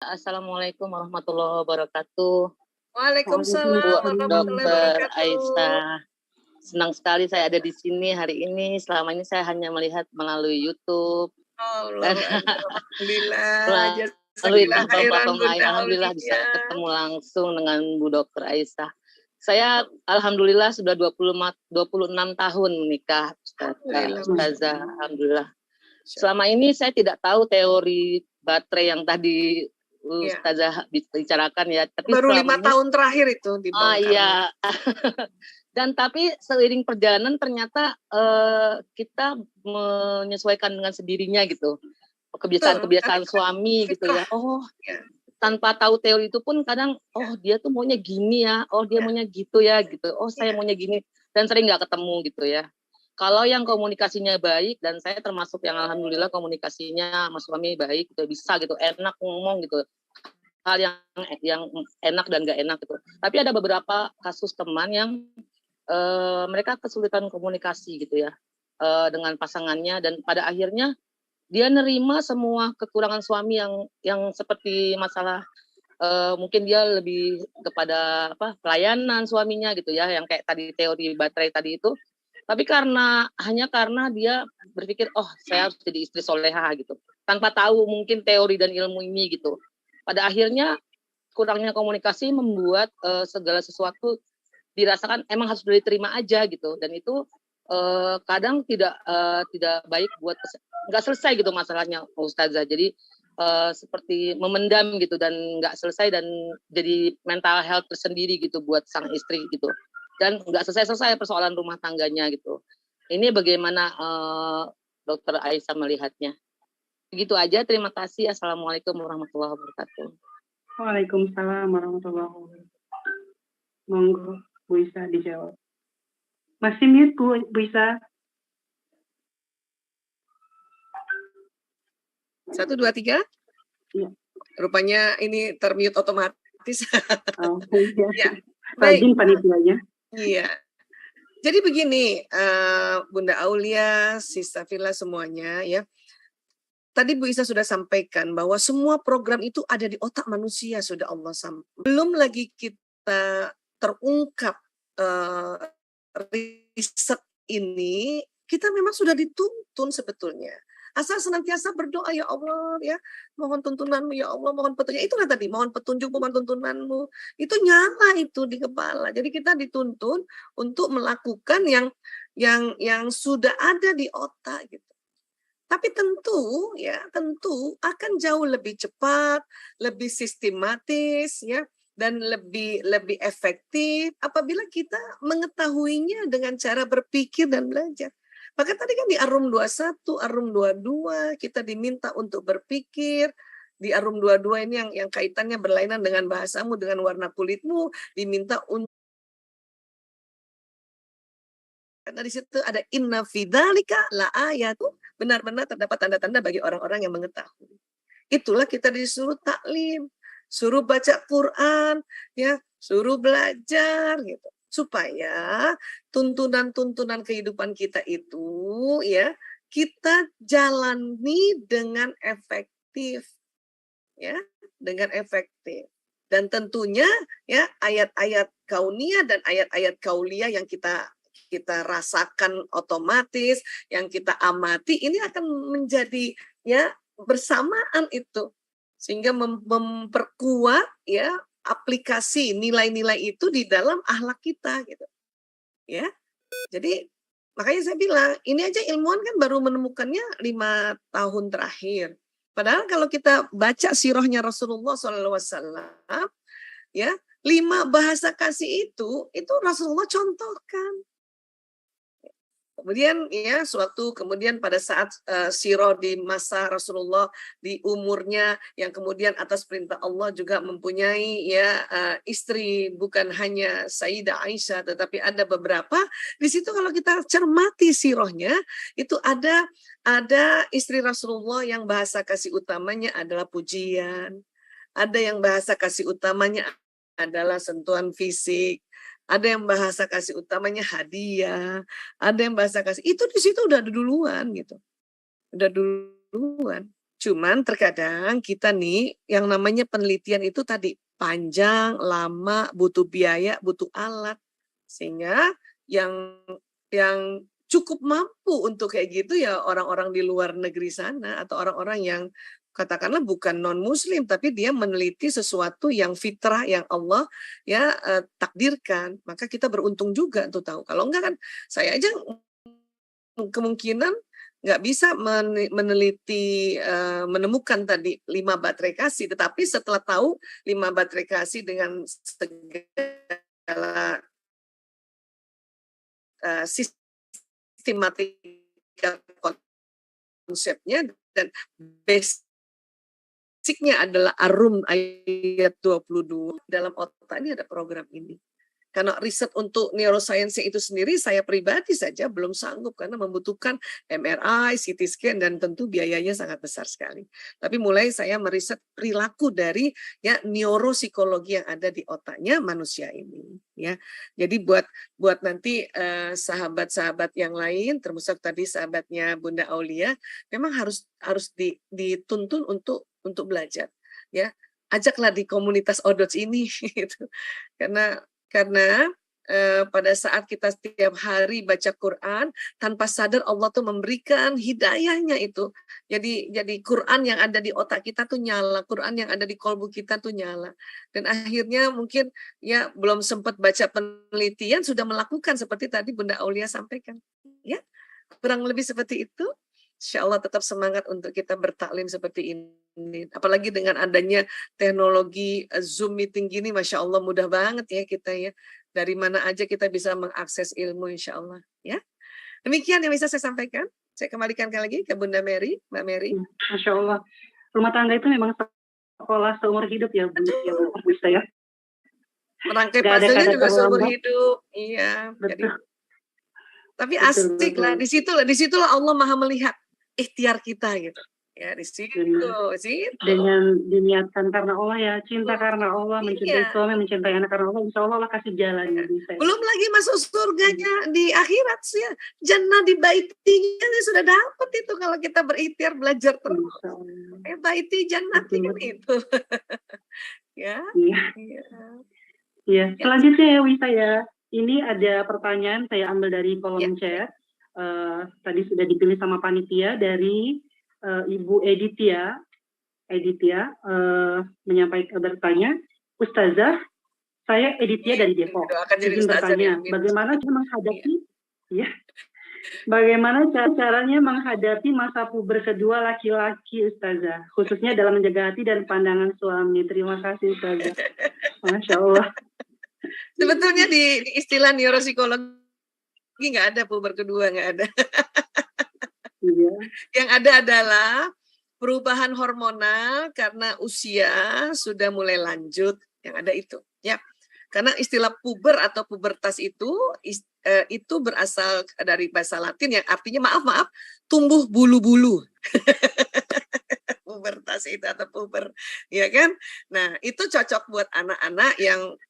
Assalamualaikum warahmatullahi wabarakatuh. Bu Waalaikumsalam warahmatullahi Dokter wabarakatuh. Aisyah, senang sekali saya ada di sini hari ini. Selama ini saya hanya melihat melalui YouTube dan Allahu akbar, alhamdulillah, melalui jazakallah khairan platform-platform lain. Bunda Alhamdulillah bisa Aulia. ketemu langsung dengan Bu Dokter Aisyah. Saya alhamdulillah sudah 26 tahun menikah, Ustazah. Alhamdulillah. Selama ini saya tidak tahu teori baterai yang tadi Ustazah bicarakan ya. Tapi baru 5 tahun terakhir itu dibongkar. Iya. Dan tapi seiring perjalanan ternyata kita menyesuaikan dengan sendirinya gitu. Kebiasaan-kebiasaan suami gitu ya. Oh, tanpa tahu teori itu pun kadang dia tuh maunya gini ya. Oh, dia maunya gitu ya gitu. Oh, saya maunya gini, dan sering nggak ketemu gitu ya. Kalau yang komunikasinya baik, dan saya termasuk yang alhamdulillah komunikasinya sama suami baik, gitu, bisa gitu, enak ngomong gitu. Hal yang enak dan gak enak gitu. Tapi ada beberapa kasus teman yang mereka kesulitan komunikasi gitu ya dengan pasangannya, dan pada akhirnya dia nerima semua kekurangan suami yang seperti masalah mungkin dia lebih kepada pelayanan suaminya gitu ya, yang kayak tadi teori baterai tadi itu. Tapi hanya karena dia berpikir saya harus jadi istri soleha gitu, tanpa tahu mungkin teori dan ilmu ini gitu. Pada akhirnya kurangnya komunikasi membuat segala sesuatu dirasakan emang harus diterima aja gitu, dan itu kadang tidak baik buat nggak selesai gitu masalahnya Ustazah. Jadi seperti memendam gitu dan nggak selesai, dan jadi mental health tersendiri gitu buat sang istri gitu, dan nggak selesai persoalan rumah tangganya gitu. Ini bagaimana Dokter Aisyah melihatnya? Begitu aja, terima kasih. Assalamualaikum warahmatullahi wabarakatuh. Waalaikumsalam warahmatullahi wabarakatuh. Monggo Bu Isa dijawab. Masih mute Bu Isa. 1, 2, 3. Iya. Rupanya ini termute otomatis. Oh, iya. Ya. Rajin panitianya. Iya. Jadi begini, Bunda Aulia, Sista Villa semuanya ya. Tadi Bu Isa sudah sampaikan bahwa semua program itu ada di otak manusia, sudah Allah sampaikan. Belum lagi kita terungkap riset ini, kita memang sudah dituntun sebetulnya. Asal senantiasa berdoa, ya Allah, ya mohon tuntunanmu, ya Allah, mohon petunjuk. Itulah tadi, mohon petunjukmu, mohon tuntunanmu. Itu nyala itu di kepala. Jadi kita dituntun untuk melakukan yang sudah ada di otak gitu. Tapi tentu akan jauh lebih cepat, lebih sistematis ya, dan lebih efektif apabila kita mengetahuinya dengan cara berpikir dan belajar. Maka tadi kan di Ar-Rum 21, Ar-Rum 22 kita diminta untuk berpikir. Di Ar-Rum 22 ini yang kaitannya berlainan dengan bahasamu, dengan warna kulitmu, diminta untuk, karena di situ ada inna fidzalika la ayatu, benar-benar terdapat tanda-tanda bagi orang-orang yang mengetahui. Itulah kita disuruh taklim, suruh baca Quran, ya, suruh belajar gitu. Supaya tuntunan-tuntunan kehidupan kita itu ya, kita jalani dengan efektif. Ya, dengan efektif. Dan tentunya ya ayat-ayat kauniyah dan ayat-ayat kauliyah yang kita rasakan otomatis, yang kita amati, ini akan menjadi ya bersamaan itu, sehingga memperkuat ya aplikasi nilai-nilai itu di dalam akhlak kita gitu ya. Jadi makanya saya bilang ini aja ilmuwan kan baru menemukannya 5 tahun terakhir, padahal kalau kita baca sirahnya Rasulullah SAW ya, 5 bahasa kasih itu Rasulullah contohkan. Kemudian ya kemudian pada saat sirah di masa Rasulullah, di umurnya yang kemudian atas perintah Allah juga mempunyai ya istri, bukan hanya Sayyidah Aisyah tetapi ada beberapa. Di situ kalau kita cermati sirahnya itu ada istri Rasulullah yang bahasa kasih utamanya adalah pujian, ada yang bahasa kasih utamanya adalah sentuhan fisik, ada yang bahasa kasih utamanya hadiah, ada yang bahasa kasih itu di situ udah duluan gitu. Udah duluan. Cuman terkadang kita nih yang namanya penelitian itu tadi panjang, lama, butuh biaya, butuh alat. Sehingga yang cukup mampu untuk kayak gitu ya orang-orang di luar negeri sana atau orang-orang yang katakanlah bukan non muslim tapi dia meneliti sesuatu yang fitrah yang Allah ya takdirkan, maka kita beruntung juga untuk tahu. Kalau enggak kan saya aja kemungkinan nggak bisa meneliti menemukan tadi 5 baterai kasih, tetapi setelah tahu 5 baterai kasih dengan segala sistematika konsepnya dan basicnya adalah Ar-Rum ayat 22. Dalam otak ini ada program ini. Karena riset untuk neuroscience itu sendiri saya pribadi saja belum sanggup karena membutuhkan MRI, CT scan dan tentu biayanya sangat besar sekali. Tapi mulai saya meriset perilaku dari ya neuropsikologi yang ada di otaknya manusia ini ya. Jadi buat nanti sahabat-sahabat yang lain termasuk tadi sahabatnya Bunda Aulia memang harus dituntun untuk belajar ya. Ajaklah di komunitas Odots ini gitu. Karena pada saat kita setiap hari baca Quran tanpa sadar Allah tuh memberikan hidayahnya itu. Jadi Quran yang ada di otak kita tuh nyala, Quran yang ada di kolbu kita tuh nyala. Dan akhirnya mungkin ya belum sempat baca penelitian sudah melakukan seperti tadi Bunda Aulia sampaikan. Ya, kurang lebih seperti itu. Insya Allah tetap semangat untuk kita bertaklim seperti ini. Apalagi dengan adanya teknologi Zoom meeting gini, Masya Allah mudah banget ya kita ya. Dari mana aja kita bisa mengakses ilmu Insya Allah. Ya. Demikian yang bisa saya sampaikan. Saya kembalikan lagi ke Bunda Mary, Mbak Mary. Masya Allah. Rumah tangga itu memang sekolah seumur hidup ya, Bu ya. Merangkai puzzle-nya juga seumur hidup. Iya. Betul. Tapi asik lah. Disitulah Allah Maha melihat ikhtiar kita gitu ya, di situ. Dengan diniatkan karena Allah ya, cinta karena Allah, mencintai suami, mencintai anak karena Allah, insya Allah kasih jalan. Belum lagi masuk surganya di akhirat ya, jannah di baitinya sudah dapat itu kalau kita berikhtiar belajar terus. Baiti jannah itu. Ya. Iya. Selanjutnya ya Wisa ya, ini ada pertanyaan saya ambil dari kolom chat. Tadi sudah dipilih sama panitia dari Ibu Editia menyampaikan bertanya, Ustazah, saya Editia dari Depok. Izin bertanya, bagaimana caranya menghadapi masa puber kedua laki-laki Ustazah, khususnya dalam menjaga hati dan pandangan suami. Terima kasih Ustazah. Masya Allah. Sebetulnya di istilah neuropsikologi nggak ada puber kedua, nggak ada. Iya. Yang ada adalah perubahan hormonal karena usia sudah mulai lanjut, yang ada itu ya. Karena istilah puber atau pubertas itu berasal dari bahasa Latin yang artinya maaf tumbuh bulu-bulu. Pubertas itu atau puber, ya kan? Nah, itu cocok buat anak-anak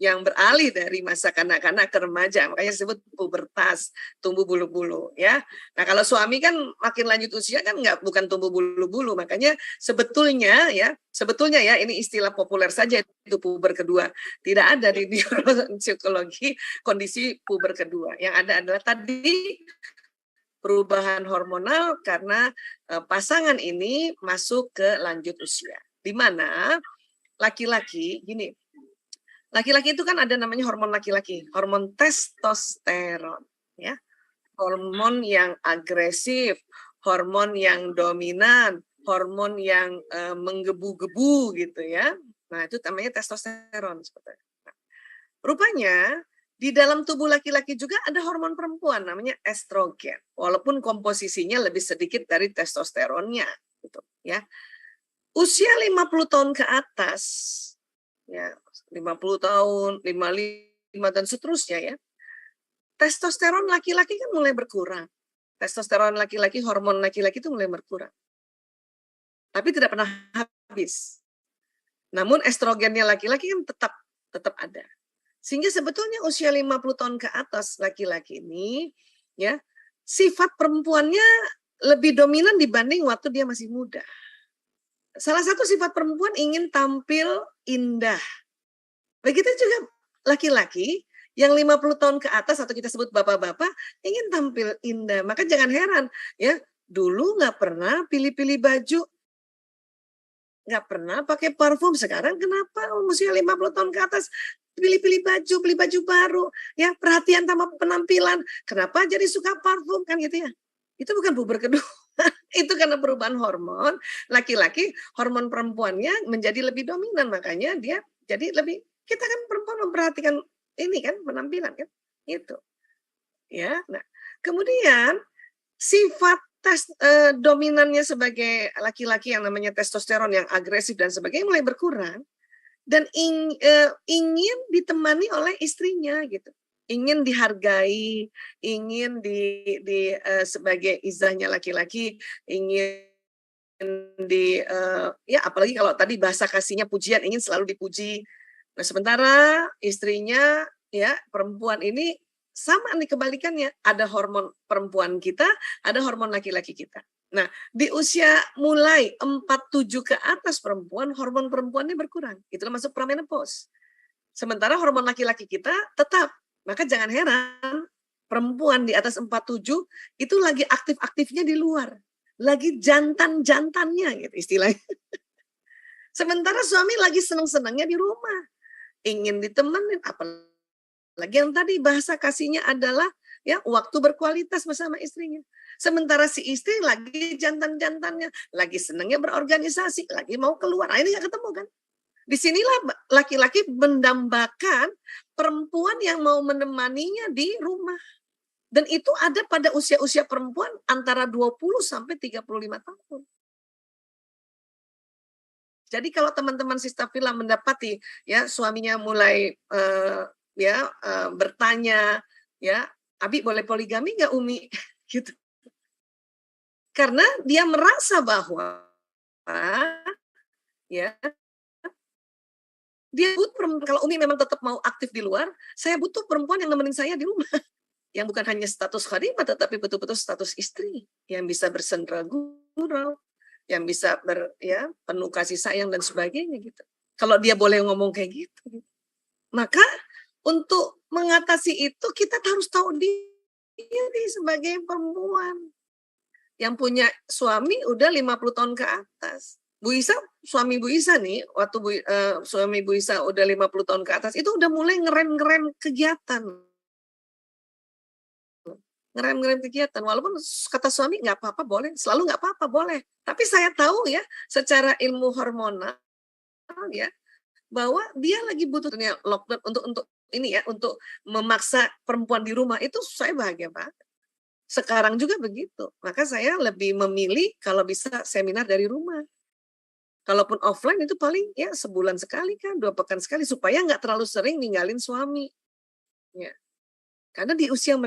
yang beralih dari masa kanak-kanak ke remaja, makanya disebut pubertas, tumbuh bulu-bulu, ya. Nah, kalau suami kan makin lanjut usia kan bukan tumbuh bulu-bulu, makanya sebetulnya ya ini istilah populer saja itu puber kedua. Tidak ada di neuropsikologi kondisi puber kedua. Yang ada adalah tadi perubahan hormonal karena pasangan ini masuk ke lanjut usia. Di mana laki-laki itu kan ada namanya hormon laki-laki, hormon testosteron, ya. Hormon yang agresif, hormon yang dominan, hormon yang menggebu-gebu gitu ya. Nah, itu namanya testosteron seperti itu. Nah, rupanya di dalam tubuh laki-laki juga ada hormon perempuan namanya estrogen, walaupun komposisinya lebih sedikit dari testosteronnya, gitu ya. Usia 50 tahun ke atas, ya 50 tahun, 55 dan seterusnya ya. Testosteron laki-laki kan mulai berkurang. Testosteron laki-laki, hormon laki-laki itu mulai berkurang. Tapi tidak pernah habis. Namun estrogennya laki-laki kan tetap ada. Sehingga sebetulnya usia 50 tahun ke atas laki-laki ini ya, sifat perempuannya lebih dominan dibanding waktu dia masih muda. Salah satu sifat perempuan ingin tampil indah. Begitu juga laki-laki yang 50 tahun ke atas atau kita sebut bapak-bapak ingin tampil indah. Maka jangan heran ya, dulu nggak pernah pilih-pilih baju, nggak pernah pakai parfum. Sekarang kenapa usia 50 tahun ke atas pilih-pilih baju, beli baju baru, ya perhatian sama penampilan. Kenapa jadi suka parfum kan gitu ya? Itu bukan puber kedua. Itu karena perubahan hormon. Laki-laki hormon perempuannya menjadi lebih dominan, makanya dia jadi lebih, kita kan perempuan memperhatikan ini kan penampilan kan itu ya. Nah kemudian sifat dominannya sebagai laki-laki yang namanya testosteron yang agresif dan sebagainya mulai berkurang dan ingin ditemani oleh istrinya gitu, ingin dihargai, ingin sebagai izahnya laki-laki, ingin ya apalagi kalau tadi bahasa kasihnya pujian, ingin selalu dipuji. Nah sementara istrinya ya perempuan ini sama nih kebalikannya, ada hormon perempuan kita, ada hormon laki-laki kita. Nah di usia mulai 47 ke atas perempuan, hormon perempuannya berkurang, itulah masuk pramenopause. Sementara hormon laki-laki kita tetap. Maka jangan heran perempuan di atas 47 itu lagi aktif-aktifnya di luar, lagi jantan-jantannya gitu istilahnya. Sementara suami lagi seneng-senengnya di rumah, ingin ditemenin, apalagi yang tadi bahasa kasihnya adalah ya waktu berkualitas bersama istrinya. Sementara si istri lagi jantan-jantannya, lagi senengnya berorganisasi, lagi mau keluar. Nah, ini nggak ketemu kan? Disinilah laki-laki mendambakan perempuan yang mau menemaninya di rumah. Dan itu ada pada usia-usia perempuan antara 20 sampai 35 tahun. Jadi kalau teman-teman Sistafila mendapati ya suaminya mulai bertanya ya, Abi boleh poligami nggak Umi? Gitu. Karena dia merasa bahwa ya dia butuh perempuan. Kalau Umi memang tetap mau aktif di luar, saya butuh perempuan yang nemenin saya di rumah. Yang bukan hanya status khadimah, tetapi betul-betul status istri. Yang bisa bersendera gurau, yang bisa penuh kasih sayang dan sebagainya gitu. Kalau dia boleh ngomong kayak gitu. Maka untuk mengatasi itu kita harus tahu diri sebagai perempuan. Yang punya suami udah 50 tahun ke atas. Bu Isa, suami Bu Isa nih, waktu suami Bu Isa udah 50 tahun ke atas, itu udah mulai ngerem-ngerem kegiatan. Ngerem-ngerem kegiatan, walaupun kata suami nggak apa-apa boleh, selalu nggak apa-apa boleh. Tapi saya tahu ya, secara ilmu hormonal ya, bahwa dia lagi butuh lockdown untuk ini ya, untuk memaksa perempuan di rumah, itu saya bahagia banget. Sekarang juga begitu, maka saya lebih memilih kalau bisa seminar dari rumah. Kalaupun offline itu paling ya sebulan sekali kan, 2 pekan sekali supaya nggak terlalu sering ninggalin suami. Ya. Karena di usia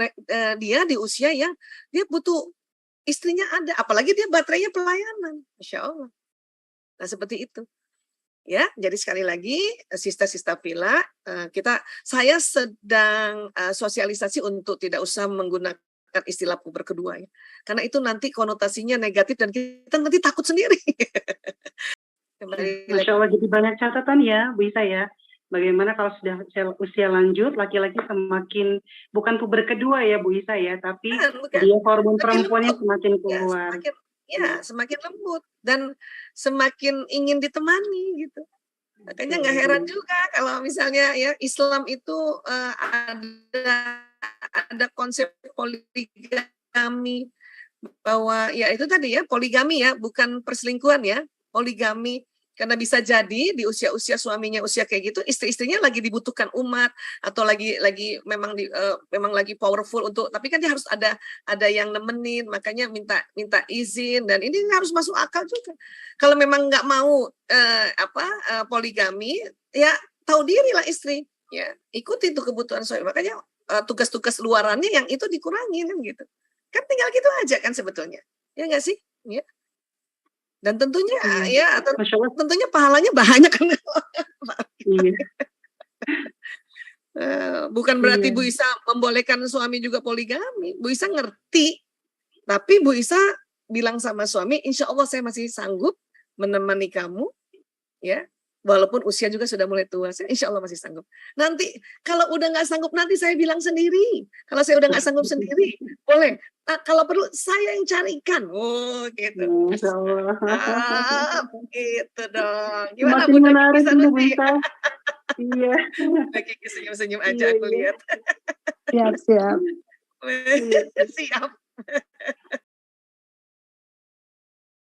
dia di usia yang dia butuh istrinya ada, apalagi dia baterainya pelayanan, Masya Allah. Nah seperti itu. Ya, jadi sekali lagi Sista Pila, saya sedang sosialisasi untuk tidak usah menggunakan istilah puber kedua ya. Karena itu nanti konotasinya negatif dan kita nanti takut sendiri. Masya Allah, jadi banyak catatan ya, Bu Isa ya. Bagaimana kalau sudah usia lanjut, laki-laki semakin, bukan puber kedua ya Bu Isa ya, tapi dia hormon perempuannya semakin keluar. Semakin lembut dan semakin ingin ditemani gitu. Makanya nggak heran juga kalau misalnya ya Islam itu ada konsep poligami, bahwa ya itu tadi ya poligami ya, bukan perselingkuhan ya, poligami. Karena bisa jadi di usia-usia suaminya usia kayak gitu, istri-istrinya lagi dibutuhkan umat atau lagi memang lagi powerful untuk, tapi kan dia harus ada yang nemenin, makanya minta izin, dan ini harus masuk akal juga. Kalau memang nggak mau poligami, ya tahu diri lah istri, ya ikuti itu kebutuhan suami. Makanya tugas-tugas luarannya yang itu dikurangin kan gitu. Kan tinggal gitu aja kan sebetulnya, ya nggak sih? Ya. Dan tentunya tentunya pahalanya banyak kan. Bukan berarti Bu Isa membolehkan suami juga poligami. Bu Isa ngerti, tapi Bu Isa bilang sama suami, insya Allah saya masih sanggup menemani kamu, ya. Walaupun usia juga sudah mulai tua, saya insya Allah masih sanggup. Nanti kalau udah nggak sanggup, nanti saya bilang sendiri. Kalau saya udah nggak sanggup sendiri, boleh. Nah, kalau perlu saya yang carikan. Oh, gitu. Insya Allah. Gitu dong. Gimana Makin Bunda menarik bisa ini Bu nanti? Isa. Iya. Lagi senyum-senyum aja Iya, aku iya. lihat. Siap. Siap.